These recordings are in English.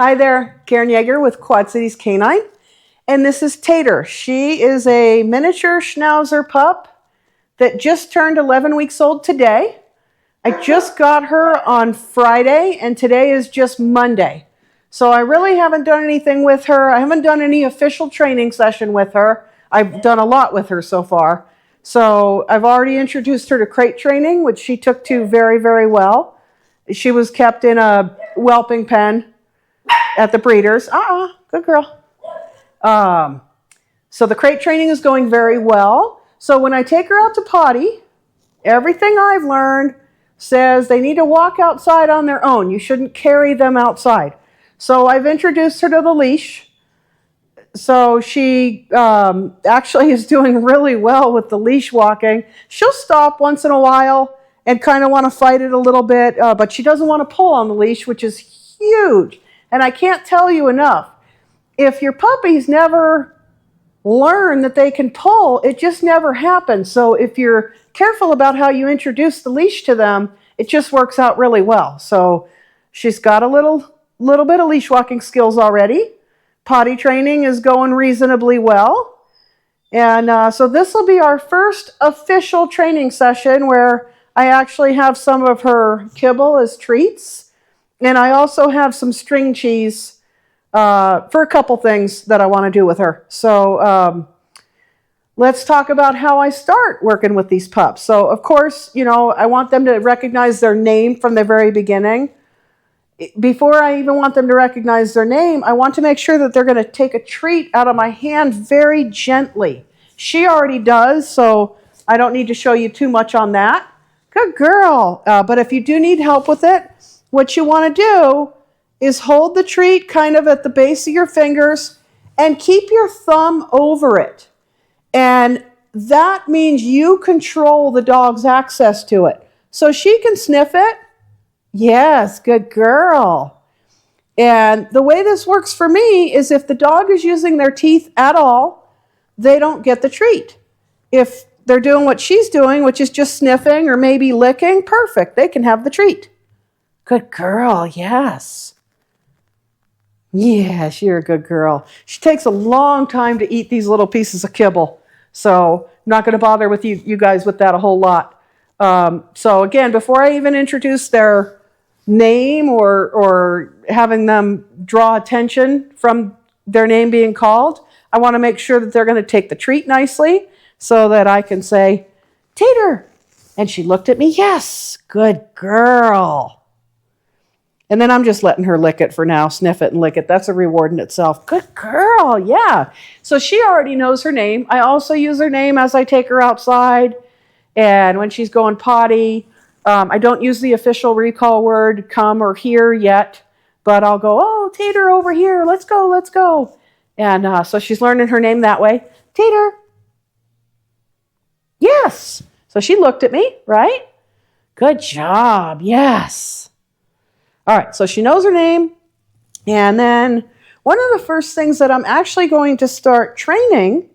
Hi there, Karen Yeager with Quad Cities Canine, and this is Tater. She is a miniature Schnauzer pup that just turned 11 weeks old today. I just got her on Friday, and today is just Monday. So I really haven't done anything with her. I haven't done any official training session with her. I've done a lot with her so far. So I've already introduced her to crate training, which she took to very, very well. She was kept in a whelping pen at the breeders. Good girl. So the crate training is going very well. So when I take her out to potty, everything I've learned says they need to walk outside on their own. You shouldn't carry them outside. So I've introduced her to the leash. So she actually is doing really well with the leash walking. She'll stop once in a while and kind of want to fight it a little bit, but she doesn't want to pull on the leash, which is huge. And I can't tell you enough. If your puppies never learn that they can pull, it just never happens. So if you're careful about how you introduce the leash to them, it just works out really well. So she's got a little bit of leash walking skills already. Potty training is going reasonably well. And so this will be our first official training session where I actually have some of her kibble as treats. And I also have some string cheese for a couple things that I want to do with her. So let's talk about how I start working with these pups. So, of course, I want them to recognize their name from the very beginning. Before I even want them to recognize their name, I want to make sure that they're going to take a treat out of my hand very gently. She already does, so I don't need to show you too much on that. Good girl. But if you do need help with it, what you want to do is hold the treat kind of at the base of your fingers and keep your thumb over it. And that means you control the dog's access to it. So she can sniff it. Yes, good girl. And the way this works for me is if the dog is using their teeth at all, they don't get the treat. If they're doing what she's doing, which is just sniffing or maybe licking, perfect. They can have the treat. Good girl, yes. Yes, you're a good girl. She takes a long time to eat these little pieces of kibble. So I'm not going to bother with you guys with that a whole lot. So again, before I even introduce their name or having them draw attention from their name being called, I want to make sure that they're going to take the treat nicely so that I can say, Tater. And she looked at me, yes, good girl. And then I'm just letting her lick it for now, sniff it and lick it. That's a reward in itself. Good girl, yeah. So she already knows her name. I also use her name as I take her outside and when she's going potty. I don't use the official recall word come or here yet, but I'll go, oh, Tater over here. Let's go, let's go. And so she's learning her name that way. Tater. Yes. So she looked at me, right? Good job, yes. All right, so she knows her name. And then one of the first things that I'm actually going to start training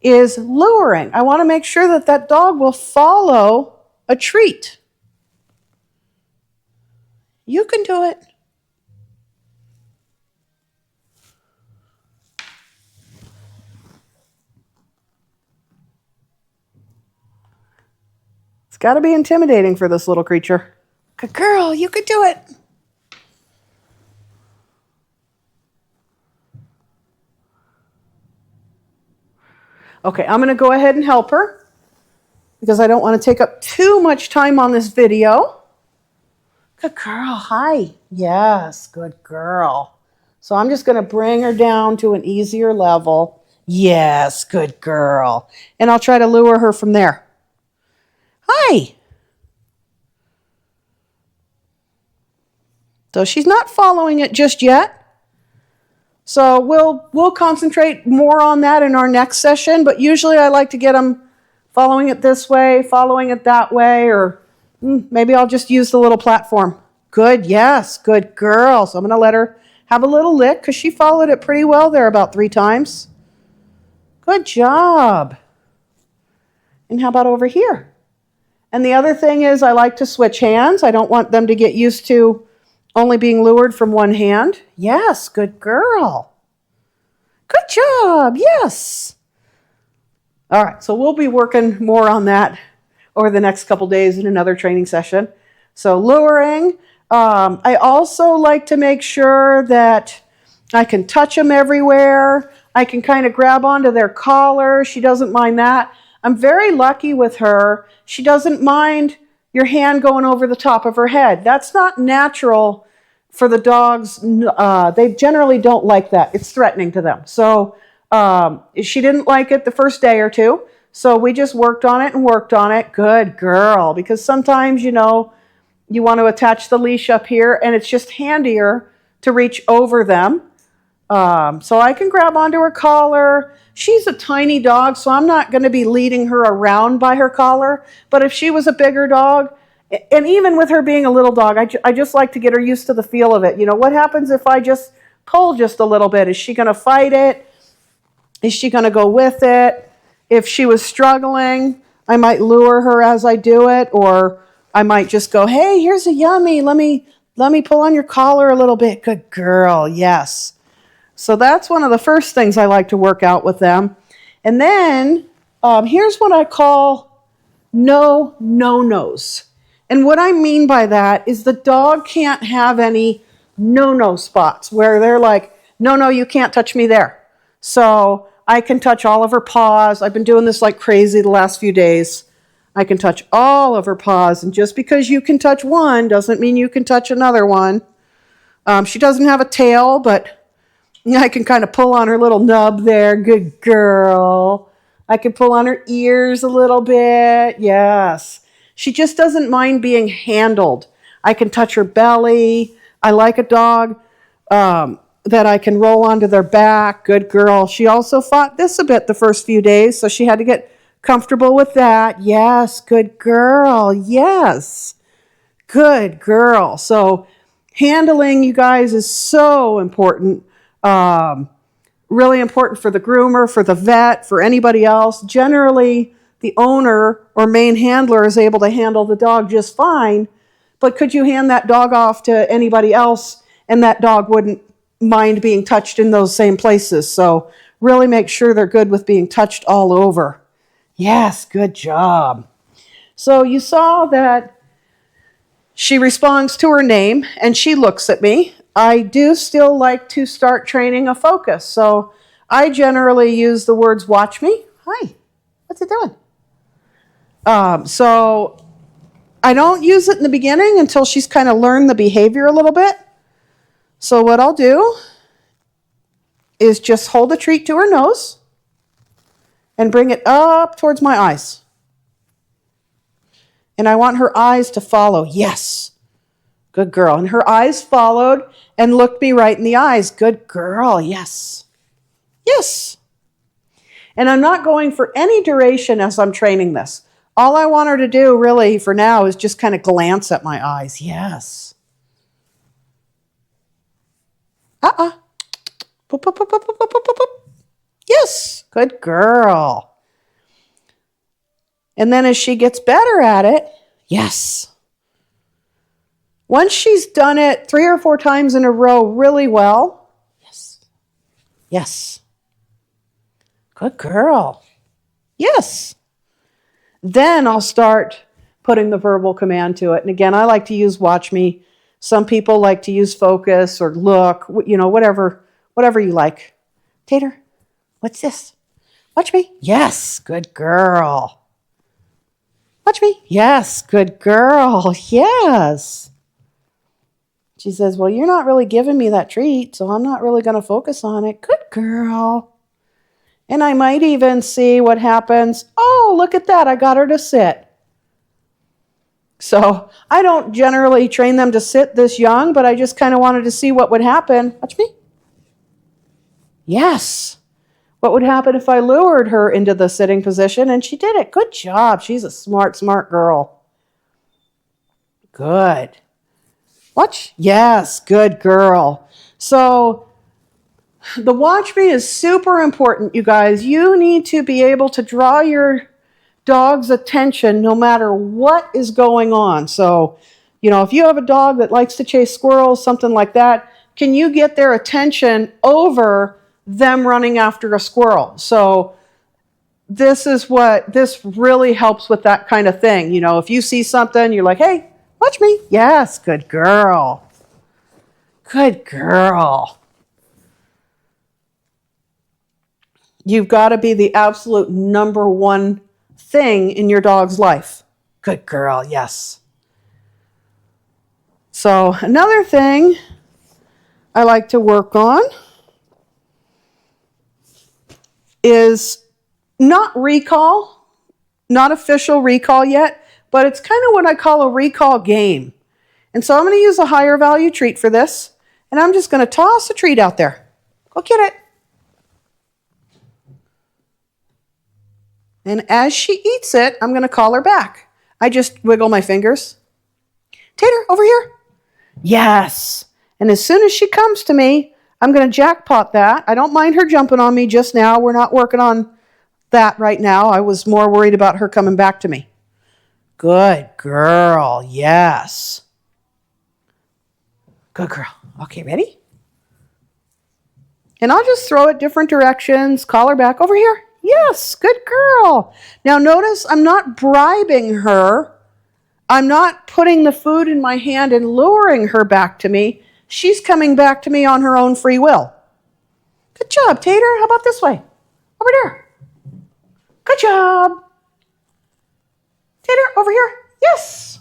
is luring. I want to make sure that that dog will follow a treat. You can do it. It's got to be intimidating for this little creature. Good girl, you could do it. Okay, I'm going to go ahead and help her because I don't want to take up too much time on this video. Good girl, hi. Yes, good girl. So I'm just going to bring her down to an easier level. Yes, good girl. And I'll try to lure her from there. Hi. So she's not following it just yet. So we'll concentrate more on that in our next session, but usually I like to get them following it this way, following it that way, or maybe I'll just use the little platform. Good, yes, good girl. So I'm going to let her have a little lick because she followed it pretty well there about 3 times. Good job. And how about over here? And the other thing is I like to switch hands. I don't want them to get used to Only being lured from one hand. Yes, good girl. Good job. Yes. All right, so we'll be working more on that over the next couple days in another training session. So luring. I also like to make sure that I can touch them everywhere. I can kind of grab onto their collar. She doesn't mind that. I'm very lucky with her. She doesn't mind your hand going over the top of her head. That's not natural for the dogs. They generally don't like that. It's threatening to them. So she didn't like it the first day or two. So we just worked on it and worked on it. Good girl. Because sometimes, you want to attach the leash up here and it's just handier to reach over them. So I can grab onto her collar. She's a tiny dog, so I'm not going to be leading her around by her collar. But if she was a bigger dog, and even with her being a little dog, I just like to get her used to the feel of it. What happens if I just pull just a little bit? Is she going to fight it? Is she going to go with it? If she was struggling, I might lure her as I do it, or I might just go, hey, here's a yummy. Let me pull on your collar a little bit. Good girl. Yes. So that's one of the first things I like to work out with them. And then here's what I call no-nos. And what I mean by that is the dog can't have any no-no spots where they're like, no, you can't touch me there. So I can touch all of her paws. I've been doing this like crazy the last few days. I can touch all of her paws. And just because you can touch one doesn't mean you can touch another one. She doesn't have a tail, but I can kind of pull on her little nub there. Good girl. I can pull on her ears a little bit. Yes. She just doesn't mind being handled. I can touch her belly. I like a dog that I can roll onto their back. Good girl. She also fought this a bit the first few days, so she had to get comfortable with that. Yes. Good girl. Yes. Good girl. So handling, you guys, is so important. Really important for the groomer, for the vet, for anybody else. Generally, the owner or main handler is able to handle the dog just fine, but could you hand that dog off to anybody else and that dog wouldn't mind being touched in those same places? So really make sure they're good with being touched all over. Yes, good job. So you saw that she responds to her name and she looks at me. I do still like to start training a focus. So I generally use the words, watch me. Hi, what's it doing? So I don't use it in the beginning until she's kind of learned the behavior a little bit. So what I'll do is just hold a treat to her nose and bring it up towards my eyes. And I want her eyes to follow. Yes. Good girl. And her eyes followed and looked me right in the eyes. Good girl. Yes. Yes. And I'm not going for any duration as I'm training this. All I want her to do really for now is just kind of glance at my eyes. Yes. Boop, boop, boop, boop, boop, boop, boop, boop. Yes. Good girl. And then as she gets better at it, yes. Once she's done it 3 or 4 times in a row really well, yes, yes, good girl, yes, then I'll start putting the verbal command to it. And again, I like to use watch me. Some people like to use focus or look, whatever you like. Tater, what's this? Watch me. Yes, good girl. Watch me. Yes, good girl. Yes. She says, well, you're not really giving me that treat, so I'm not really going to focus on it. Good girl. And I might even see what happens. Oh, look at that. I got her to sit. So I don't generally train them to sit this young, but I just kind of wanted to see what would happen. Watch me. Yes. What would happen if I lured her into the sitting position? And she did it. Good job. She's a smart, smart girl. Good. Watch. Yes, good girl. So the watch me is super important, you guys. You need to be able to draw your dog's attention no matter what is going on. So You know, if you have a dog that likes to chase squirrels, something like that, can you get their attention over them running after a squirrel? So this really helps with that kind of thing. You know, if you see something, you're like, hey, watch me. Yes, good girl. Good girl. You've got to be the absolute number one thing in your dog's life. Good girl, yes. So another thing I like to work on is not recall, not official recall yet, but it's kind of what I call a recall game. And so I'm going to use a higher value treat for this, and I'm just going to toss a treat out there. Go get it. And as she eats it, I'm going to call her back. I just wiggle my fingers. Tater, over here. Yes. And as soon as she comes to me, I'm going to jackpot that. I don't mind her jumping on me just now. We're not working on that right now. I was more worried about her coming back to me. Good girl. Yes. Good girl. Okay, ready? And I'll just throw it different directions, call her back. Over here. Yes, good girl. Now notice I'm not bribing her. I'm not putting the food in my hand and luring her back to me. She's coming back to me on her own free will. Good job, Tater. How about this way? Over there. Good job. Tater, over here. Yes.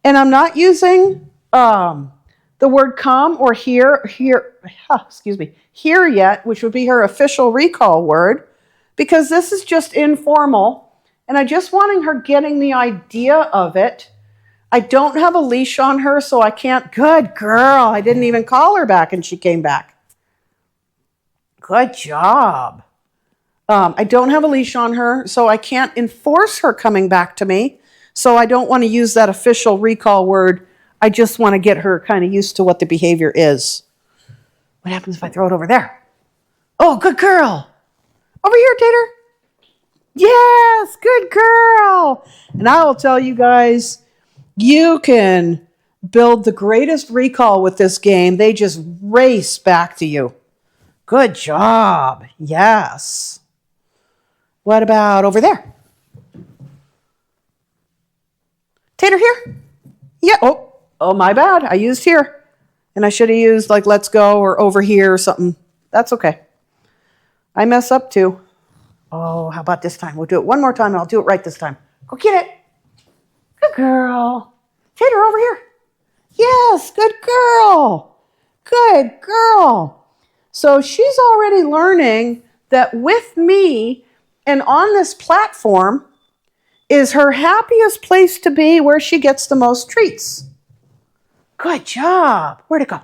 And I'm not using the word come or here yet, which would be her official recall word, because this is just informal, and I just wanting her getting the idea of it. I don't have a leash on her, so I can't. Good girl. I didn't even call her back, and she came back. Good job. I don't have a leash on her, so I can't enforce her coming back to me, so I don't want to use that official recall word. I just want to get her kind of used to what the behavior is. What happens if I throw it over there? Oh, good girl. Over here, Tater. Yes, good girl. And I will tell you guys, you can build the greatest recall with this game. They just race back to you. Good job. Yes. What about over there? Tater here? Yeah. Oh, my bad. I used here. And I should have used like let's go or over here or something. That's okay. I mess up too. Oh, how about this time? We'll do it one more time and I'll do it right this time. Go get it. Good girl. Tater, over here. Yes, good girl. Good girl. So she's already learning that with me and on this platform is her happiest place to be, where she gets the most treats. Good job. Where'd it go?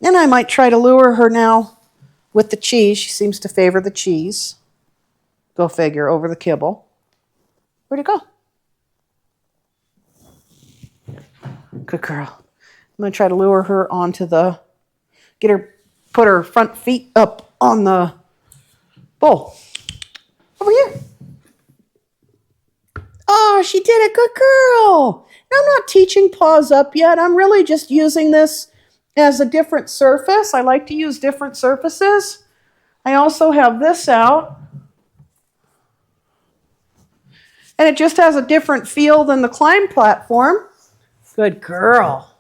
And I might try to lure her now with the cheese. She seems to favor the cheese. Go figure, over the kibble. Where'd it go? Good girl. I'm going to try to lure her onto put her front feet up on the bowl. Over here. Oh, she did it. Good girl. Now, I'm not teaching paws up yet. I'm really just using this as a different surface. I like to use different surfaces. I also have this out. And it just has a different feel than the climb platform. Good girl.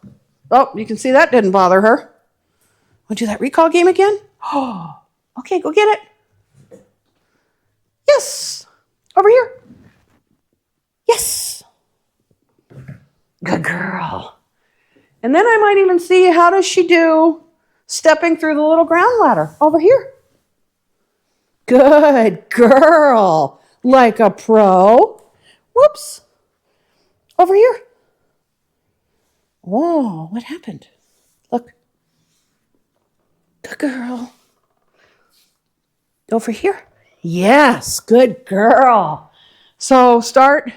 Oh, you can see that didn't bother her. Want to do that recall game again? Oh, okay, go get it. Yes. Over here. Yes. Good girl. And then I might even see how does she do stepping through the little ground ladder. Over here. Good girl. Like a pro. Whoops. Over here. Whoa, what happened? Look. Good girl. Over here. Yes, good girl. So start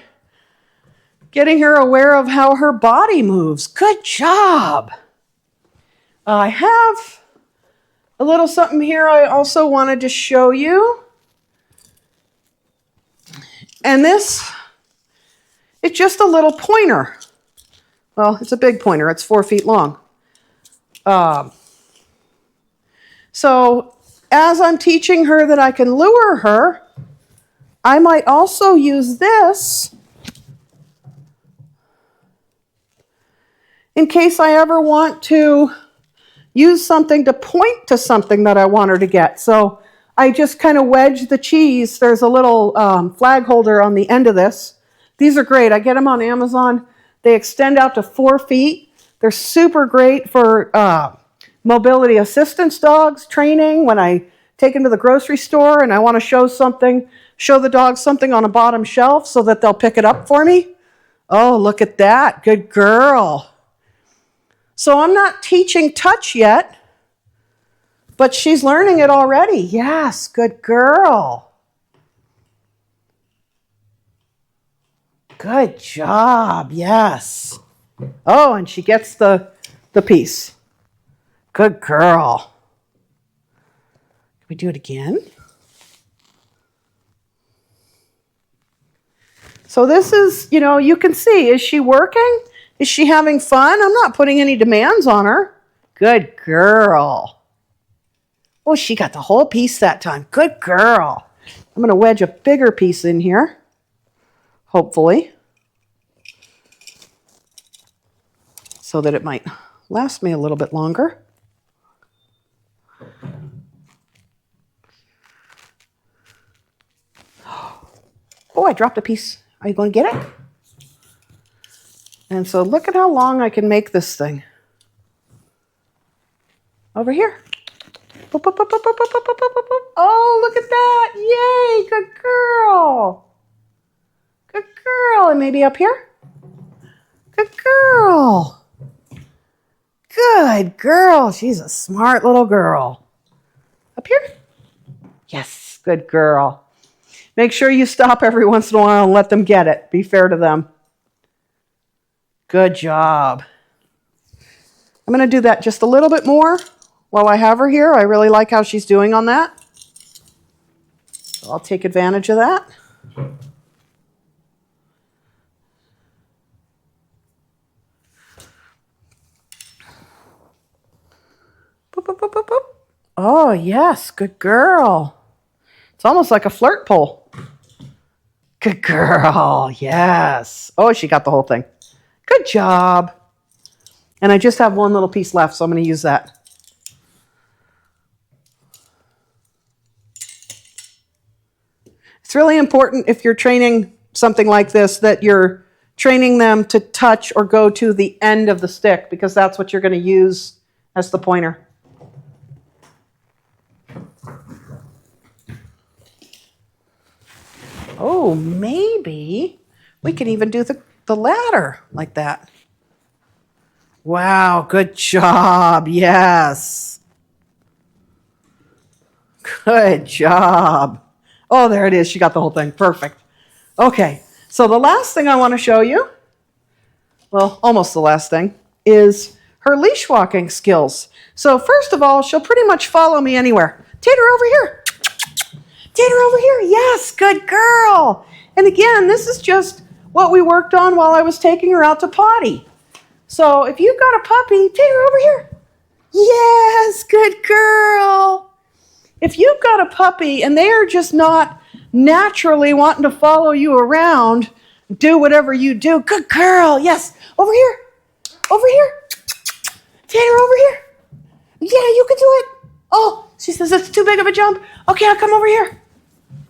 getting her aware of how her body moves. Good job. I have a little something here I also wanted to show you. And this, it's just a little pointer. Well, it's a big pointer. It's 4 feet long. So as I'm teaching her that I can lure her, I might also use this in case I ever want to use something to point to something that I want her to get. So I just kind of wedge the cheese. There's a little flag holder on the end of this. These are great. I get them on Amazon. They extend out to 4 feet. They're super great for mobility assistance dogs training. When I take them to the grocery store and I want to show the dog something on a bottom shelf so that they'll pick it up for me. Oh, look at that. Good girl. So I'm not teaching touch yet, but she's learning it already. Yes, good girl. Good job, yes. Oh, and she gets the piece. Good girl. Can we do it again? So this is, you can see, is she working? Is she having fun? I'm not putting any demands on her. Good girl. Oh, she got the whole piece that time. Good girl. I'm going to wedge a bigger piece in here, hopefully, so that it might last me a little bit longer. Oh, I dropped a piece. Are you going to get it? And so look at how long I can make this thing. Over here. Boop, boop, boop, boop, boop, boop, boop, boop, boop. Oh, look at that. Yay, good girl. Good girl. And maybe up here. Good girl. Good girl. She's a smart little girl. Up here? Yes, good girl. Make sure you stop every once in a while and let them get it. Be fair to them. Good job. I'm going to do that just a little bit more while I have her here. I really like how she's doing on that. So I'll take advantage of that. Boop, boop, boop, boop, boop. Oh, yes, good girl. It's almost like a flirt pole. Good girl, yes. Oh, she got the whole thing. Good job. And I just have one little piece left, so I'm going to use that. It's really important if you're training something like this that you're training them to touch or go to the end of the stick, because that's what you're going to use as the pointer. Oh, maybe we can even do the ladder like that. Wow, good job. Yes. Good job. Oh, there it is. She got the whole thing. Perfect. Okay, so the last thing I want to show you, well, almost the last thing, is her leash walking skills. So first of all, she'll pretty much follow me anywhere. Tater, over here. Tater, over here. Yes, good girl. And again, this is just what we worked on while I was taking her out to potty. So if you've got a puppy, Tater, over here. Yes, good girl. If you've got a puppy and they are just not naturally wanting to follow you around, do whatever you do, good girl. Yes, over here. Over here. Tater, over here. Yeah, you can do it. Oh, she says it's too big of a jump. Okay, I'll come over here.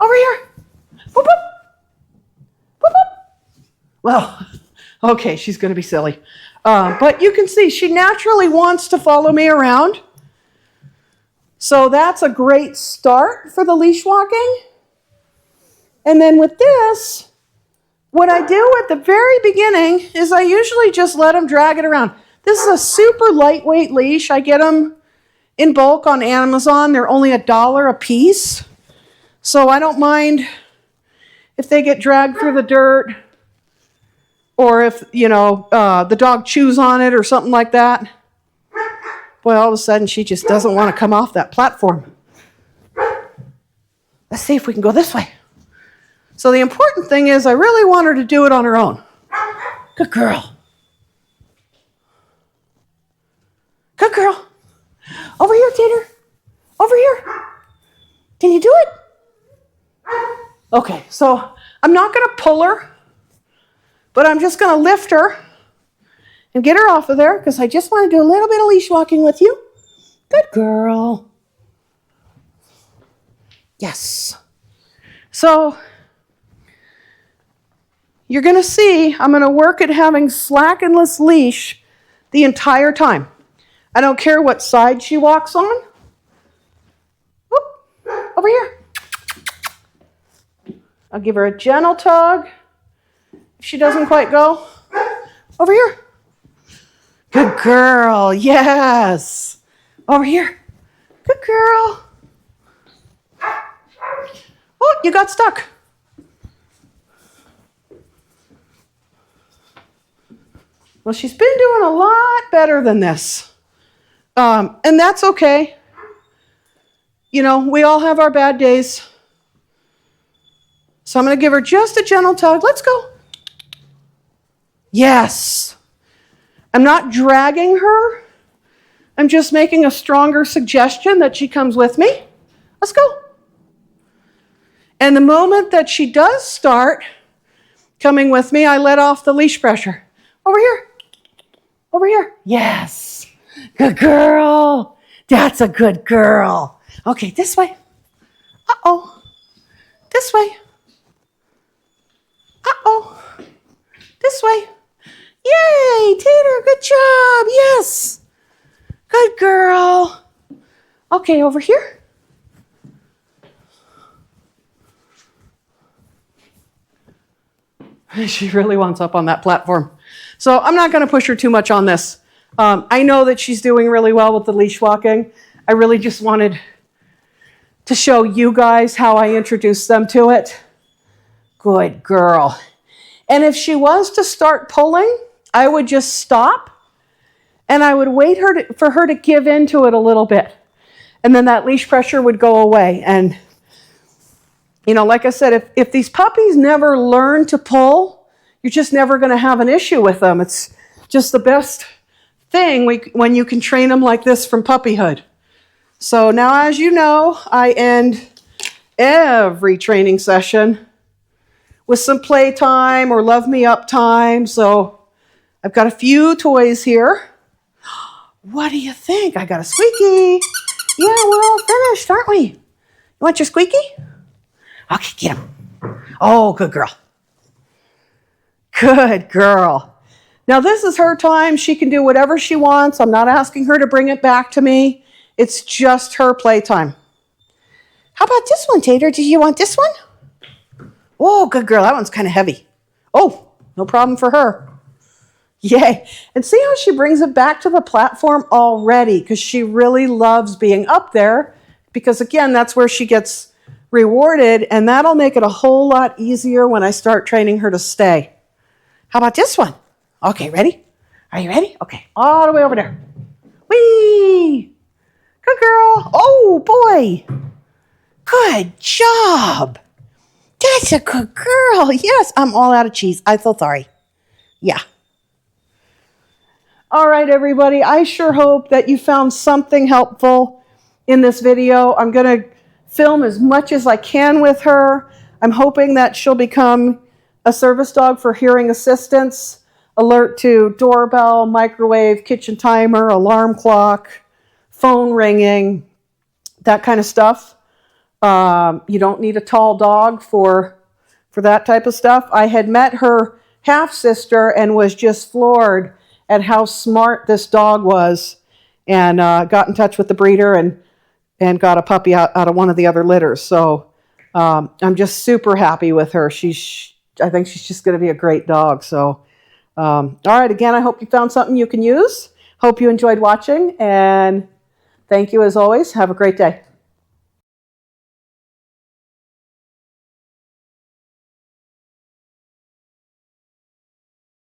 Over here. Boop, boop. Boop, boop. Well, okay, she's going to be silly. But you can see she naturally wants to follow me around. So that's a great start for the leash walking. And then with this, what I do at the very beginning is I usually just let them drag it around. This is a super lightweight leash. I get them in bulk on Amazon. They're only $1 a piece. So I don't mind if they get dragged through the dirt, or if, the dog chews on it or something like that. Boy, all of a sudden she just doesn't want to come off that platform. Let's see if we can go this way. So the important thing is I really want her to do it on her own. Good girl. Okay, so I'm not going to pull her, but I'm just going to lift her and get her off of there because I just want to do a little bit of leash walking with you. Good girl. Yes. So you're going to see I'm going to work at having slackenless leash the entire time. I don't care what side she walks on. Whoop, over here. I'll give her a gentle tug. If she doesn't quite go, over here. Good girl, yes. Over here. Good girl. Oh, you got stuck. Well, she's been doing a lot better than this. And that's okay. You know, we all have our bad days. So I'm going to give her just a gentle tug. Let's go. Yes. I'm not dragging her. I'm just making a stronger suggestion that she comes with me. Let's go. And the moment that she does start coming with me, I let off the leash pressure. Over here. Over here. Yes. Good girl. That's a good girl. Okay, this way. Uh-oh. This way. Uh-oh. This way. Yay, Tater, good job. Yes. Good girl. Okay, over here. She really wants up on that platform. So I'm not going to push her too much on this. I know that she's doing really well with the leash walking. I really just wanted to show you guys how I introduced them to it. Good girl. And if she was to start pulling, I would just stop and I would wait for her to give into it a little bit. And then that leash pressure would go away. And, you know, like I said, if these puppies never learn to pull, you're just never going to have an issue with them. It's just the best thing when you can train them like this from puppyhood. So now, as you know, I end every training session with some playtime or love me up time. So I've got a few toys here. What do you think? I got a squeaky. Yeah, we're all finished, aren't we? You want your squeaky? Okay, get him. Oh, good girl. Good girl. Now this is her time. She can do whatever she wants. I'm not asking her to bring it back to me. It's just her playtime. How about this one, Tater? Do you want this one? Oh, good girl. That one's kind of heavy. Oh, no problem for her. Yay. And see how she brings it back to the platform already, because she really loves being up there, because again, that's where she gets rewarded, and that'll make it a whole lot easier when I start training her to stay. How about this one? Okay, ready? Are you ready? Okay, all the way over there. Whee! Good girl. Oh, boy. Good job. That's a good girl. Yes, I'm all out of cheese. I'm so sorry. Yeah. All right, everybody. I sure hope that you found something helpful in this video. I'm going to film as much as I can with her. I'm hoping that she'll become a service dog for hearing assistance, alert to doorbell, microwave, kitchen timer, alarm clock, phone ringing, that kind of stuff. You don't need a tall dog for that type of stuff. I had met her half-sister and was just floored at how smart this dog was, and got in touch with the breeder and got a puppy out of one of the other litters. So I'm just super happy with her. I think she's just going to be a great dog. So all right, again, I hope you found something you can use. Hope you enjoyed watching, and thank you as always. Have a great day.